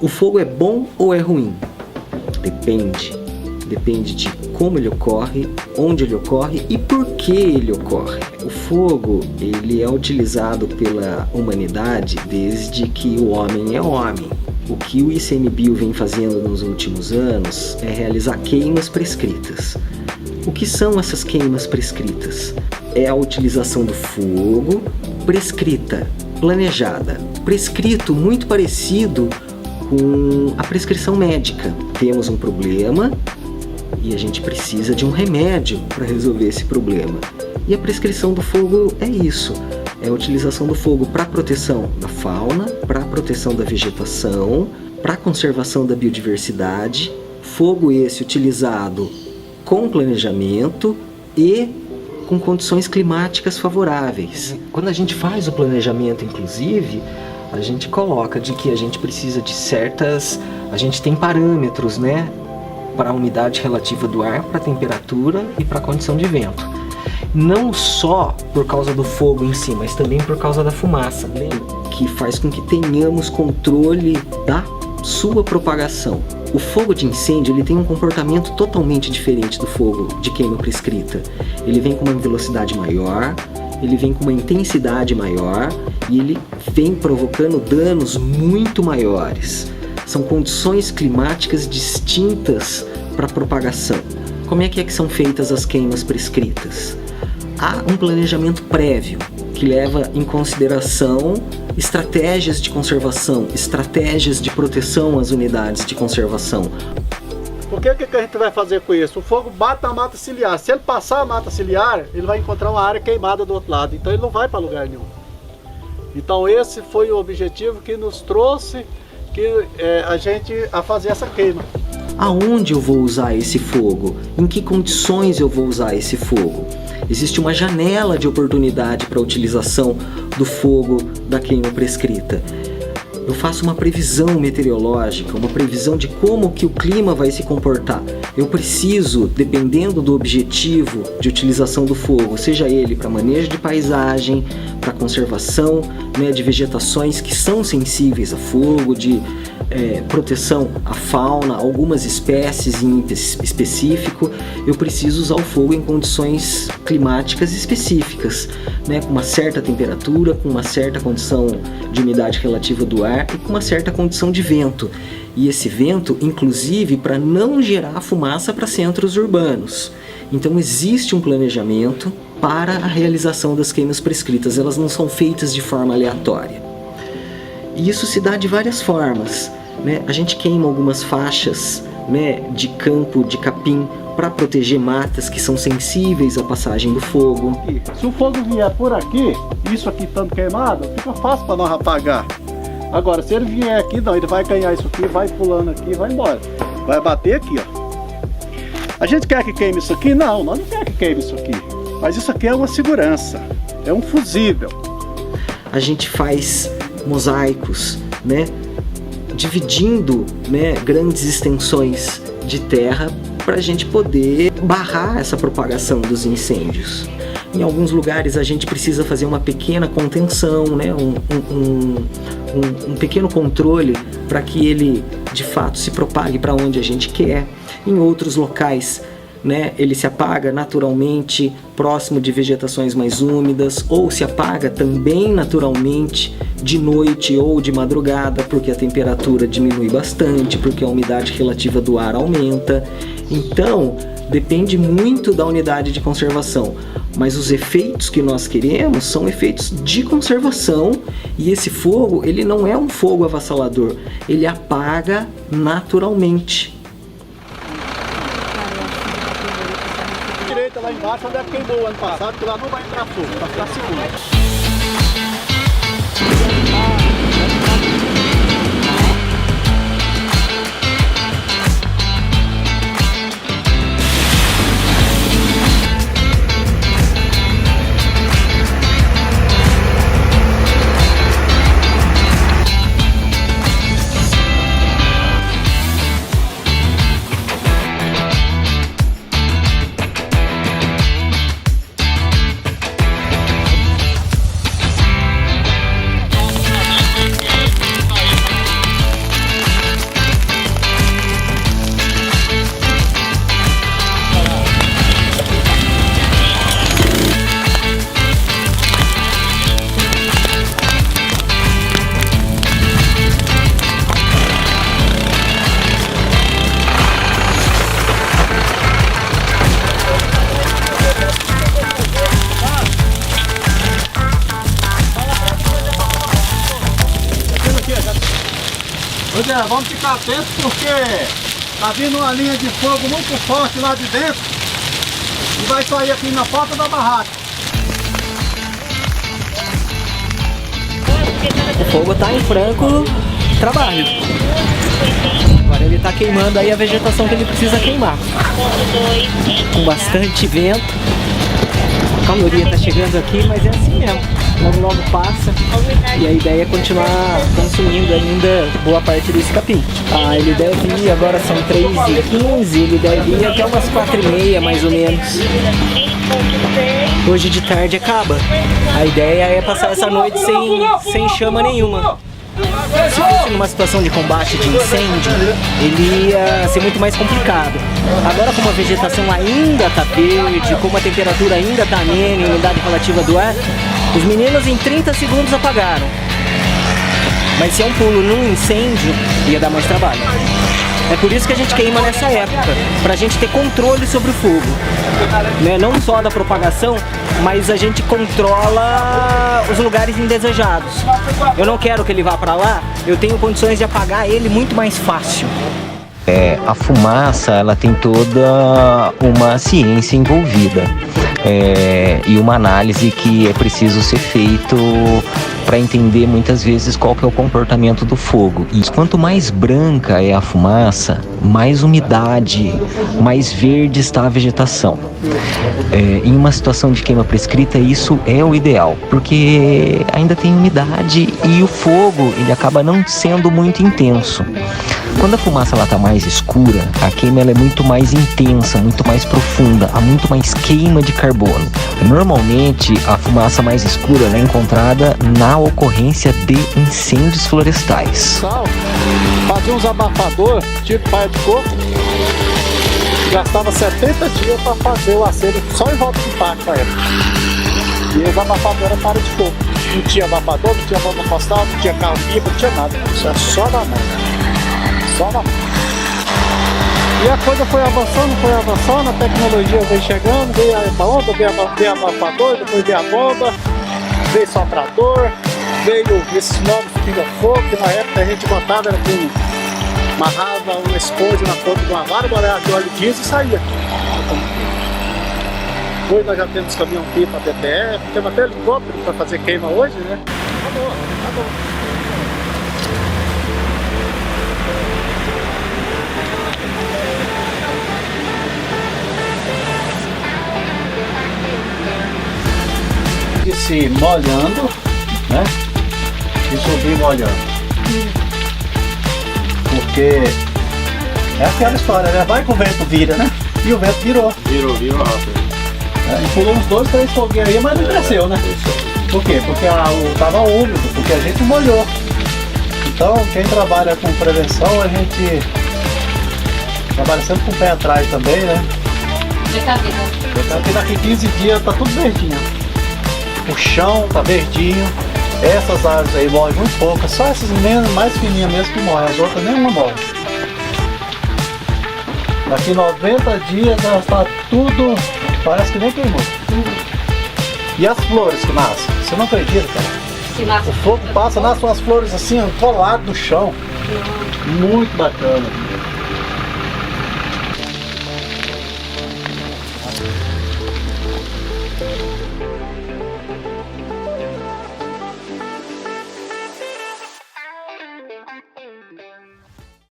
O fogo é bom ou é ruim? Depende. Depende de como ele ocorre, onde ele ocorre e por que ele ocorre. O fogo, ele é utilizado pela humanidade desde que o homem é homem. O que o ICMBio vem fazendo nos últimos anos é realizar queimas prescritas. O que são essas queimas prescritas? É a utilização do fogo prescrita, planejada. Prescrito muito parecido com a prescrição médica. Temos um problema e a gente precisa de um remédio para resolver esse problema. E a prescrição do fogo é isso. É a utilização do fogo para a proteção da fauna, para a proteção da vegetação, para a conservação da biodiversidade. Fogo esse utilizado com planejamento e com condições climáticas favoráveis. Quando a gente faz o planejamento, inclusive, a gente coloca de que a gente precisa de certas... A gente tem parâmetros, né? Para a umidade relativa do ar, para a temperatura e para a condição de vento. Não só por causa do fogo em si, mas também por causa da fumaça, né? Que faz com que tenhamos controle da sua propagação. O fogo de incêndio ele tem um comportamento totalmente diferente do fogo de queima prescrita. Ele vem com uma velocidade maior, ele vem com uma intensidade maior e ele vem provocando danos muito maiores. São condições climáticas distintas para a propagação. Como é que são feitas as queimas prescritas? Há um planejamento prévio que leva em consideração estratégias de conservação, estratégias de proteção às unidades de conservação. O que a gente vai fazer com isso? O fogo bate na mata ciliar. Se ele passar a mata ciliar, ele vai encontrar uma área queimada do outro lado. Então ele não vai para lugar nenhum. Então esse foi o objetivo que nos trouxe a fazer essa queima. Aonde eu vou usar esse fogo? Em que condições eu vou usar esse fogo? Existe uma janela de oportunidade para a utilização do fogo da queima prescrita. Eu faço uma previsão meteorológica, uma previsão de como que o clima vai se comportar. Eu preciso, dependendo do objetivo de utilização do fogo, seja ele para manejo de paisagem, para conservação, né, de vegetações que são sensíveis a fogo, de proteção à fauna, algumas espécies em específico, eu preciso usar o fogo em condições climáticas específicas, né, com uma certa temperatura, com uma certa condição de umidade relativa do ar e com uma certa condição de vento. E esse vento, inclusive, para não gerar fumaça para centros urbanos. Então existe um planejamento para a realização das queimas prescritas, elas não são feitas de forma aleatória. E isso se dá de várias formas, né? A gente queima algumas faixas, né, de campo, de capim, para proteger matas que são sensíveis à passagem do fogo. Se o fogo vier por aqui, isso aqui estando queimado, fica fácil para nós apagar. Agora, se ele vier aqui, não, ele vai ganhar isso aqui, vai pulando aqui e vai embora. Vai bater aqui, ó. A gente quer que queime isso aqui? Não, nós não queremos que queime isso aqui. Mas isso aqui é uma segurança, é um fusível. A gente faz mosaicos, né, dividindo, né, grandes extensões de terra para a gente poder barrar essa propagação dos incêndios. Em alguns lugares a gente precisa fazer uma pequena contenção, né, um pequeno controle para que ele de fato se propague para onde a gente quer. Em outros locais, né, ele se apaga naturalmente próximo de vegetações mais úmidas, ou se apaga também naturalmente de noite ou de madrugada, porque a temperatura diminui bastante, porque a umidade relativa do ar aumenta. Então, depende muito da unidade de conservação, mas os efeitos que nós queremos são efeitos de conservação, e esse fogo, ele não é um fogo avassalador, ele apaga naturalmente. Lá embaixo onde queimou o ano passado, que lá não vai entrar fogo, vai ficar seguro. Pois é, vamos ficar atentos porque tá vindo uma linha de fogo muito forte lá de dentro e vai sair aqui na porta da barraca. O fogo tá em franco trabalho. Agora ele tá queimando aí a vegetação que ele precisa queimar. Com bastante vento. A calmaria tá chegando aqui, mas é assim mesmo. Logo logo passa. E a ideia é continuar consumindo ainda boa parte desse capim. Ele deve ir, agora são 3h15, ele deve ir até umas 4h30 mais ou menos. Hoje de tarde acaba. A ideia é passar essa noite sem chama nenhuma. Se fosse numa situação de combate de incêndio, ele ia ser muito mais complicado. Agora, como a vegetação ainda está verde, como a temperatura ainda está amena, a umidade relativa do ar, os meninos em 30 segundos apagaram. Mas se é um pulo num incêndio, ia dar mais trabalho. É por isso que a gente queima nessa época, para a gente ter controle sobre o fogo, né? Não só da propagação, mas a gente controla os lugares indesejados. Eu não quero que ele vá para lá, eu tenho condições de apagar ele muito mais fácil. A fumaça, ela tem toda uma ciência envolvida e uma análise que é preciso ser feito para entender muitas vezes qual que é o comportamento do fogo. E quanto mais branca é a fumaça, mais umidade, mais verde está a vegetação. Em uma situação de queima prescrita, isso é o ideal, porque ainda tem umidade e o fogo ele acaba não sendo muito intenso. Quando a fumaça está mais escura, a queima ela é muito mais intensa, muito mais profunda, há muito mais queima de carbono. Normalmente, a fumaça mais escura é encontrada na ocorrência de incêndios florestais. Fazia uns abafador, tipo palha de coco, gastava 70 dias para fazer o aceno só em volta do parque na época. E os abafadores eram palha de coco. Não tinha abafador, não tinha bomba postal, não tinha carro-pipa, não tinha nada. Isso era só na mão. Só na mão. E a coisa foi avançando, a tecnologia veio chegando, veio a bomba, veio a abafador, depois veio a bomba, veio soprador, veio esses novos pinga-fogo, que na época a gente botava, era com amarrava um esconde na ponta de uma vara, bolhava de óleo diesel e saía. Hoje nós já temos caminhão-pipa DPF, temos até helicóptero para fazer queima hoje, né? Acabou. Se molhando, né? E subir molhando. Porque é aquela história, né? Vai que o vento vira, né? E o vento virou. Virou rápido. E pulou uns 2, 3 foguinhos aí, mas não cresceu, né? Por quê? Porque tava úmido, porque a gente molhou. Então, quem trabalha com prevenção, a gente trabalha sempre com o pé atrás também, né? Porque daqui 15 dias tá tudo verdinho. O chão tá verdinho, essas árvores aí morrem muito poucas, só essas mais fininhas mesmo que morrem, as outras nenhuma morre. Daqui 90 dias já está tudo, parece que nem queimou. E as flores que nascem, você não acredita, cara? O fogo passa, nascem umas flores assim, coladas no chão. Muito bacana.